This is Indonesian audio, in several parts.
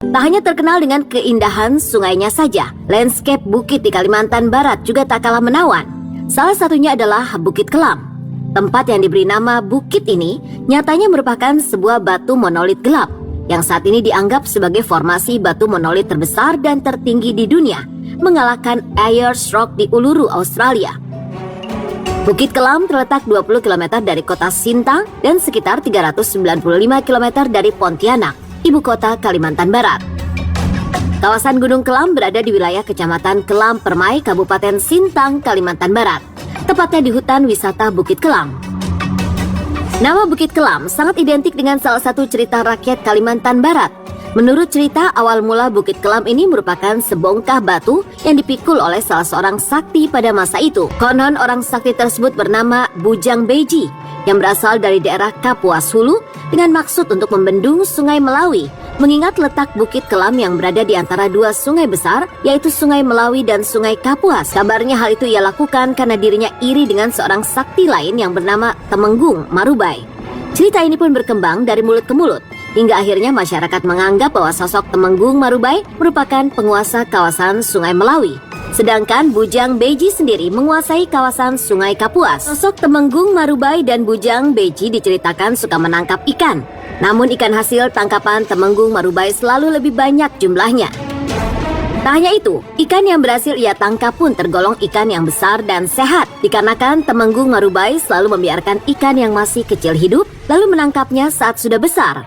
Tak hanya terkenal dengan keindahan sungainya saja, landscape bukit di Kalimantan Barat juga tak kalah menawan. Salah satunya adalah Bukit Kelam. Tempat yang diberi nama bukit ini nyatanya merupakan sebuah batu monolit gelap yang saat ini dianggap sebagai formasi batu monolit terbesar dan tertinggi di dunia, mengalahkan Ayers Rock di Uluru, Australia. Bukit Kelam terletak 20 km dari kota Sintang dan sekitar 395 km dari Pontianak, ibu kota Kalimantan Barat. Kawasan Gunung Kelam berada di wilayah Kecamatan Kelam Permai, Kabupaten Sintang, Kalimantan Barat, tepatnya di hutan wisata Bukit Kelam. Nama Bukit Kelam sangat identik dengan salah satu cerita rakyat Kalimantan Barat. Menurut cerita, awal mula Bukit Kelam ini merupakan sebongkah batu yang dipikul oleh salah seorang sakti pada masa itu. Konon orang sakti tersebut bernama Bujang Beji yang berasal dari daerah Kapuas Hulu dengan maksud untuk membendung Sungai Melawi, mengingat letak Bukit Kelam yang berada di antara dua sungai besar, yaitu Sungai Melawi dan Sungai Kapuas. Kabarnya hal itu ia lakukan karena dirinya iri dengan seorang sakti lain yang bernama Temenggung Marubai. Cerita ini pun berkembang dari mulut ke mulut, hingga akhirnya masyarakat menganggap bahwa sosok Temenggung Marubai merupakan penguasa kawasan Sungai Melawi. Sedangkan Bujang Beji sendiri menguasai kawasan Sungai Kapuas. Sosok Temenggung Marubai dan Bujang Beji diceritakan suka menangkap ikan. Namun ikan hasil tangkapan Temenggung Marubai selalu lebih banyak jumlahnya. Tak hanya itu, ikan yang berhasil ia tangkap pun tergolong ikan yang besar dan sehat, dikarenakan Temenggung Marubai selalu membiarkan ikan yang masih kecil hidup, lalu menangkapnya saat sudah besar.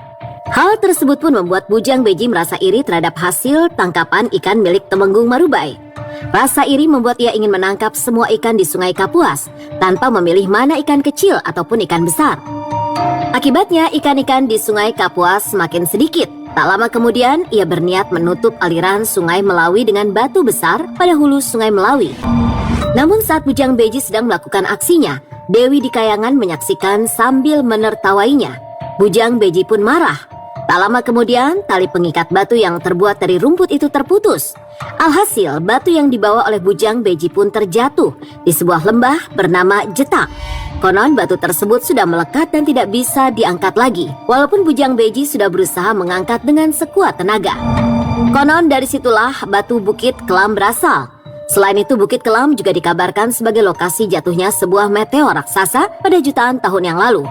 Hal tersebut pun membuat Bujang Beji merasa iri terhadap hasil tangkapan ikan milik Temenggung Marubai. Rasa iri membuat ia ingin menangkap semua ikan di Sungai Kapuas, tanpa memilih mana ikan kecil ataupun ikan besar. Akibatnya, ikan-ikan di Sungai Kapuas semakin sedikit. Tak lama kemudian, ia berniat menutup aliran Sungai Melawi dengan batu besar pada hulu Sungai Melawi. Namun saat Bujang Beji sedang melakukan aksinya, Dewi di Kayangan menyaksikan sambil menertawainya. Bujang Beji pun marah. Tak lama kemudian, tali pengikat batu yang terbuat dari rumput itu terputus. Alhasil, batu yang dibawa oleh Bujang Beji pun terjatuh di sebuah lembah bernama Jetak. Konon batu tersebut sudah melekat dan tidak bisa diangkat lagi, walaupun Bujang Beji sudah berusaha mengangkat dengan sekuat tenaga. Konon dari situlah batu Bukit Kelam berasal. Selain itu, Bukit Kelam juga dikabarkan sebagai lokasi jatuhnya sebuah meteor raksasa pada jutaan tahun yang lalu.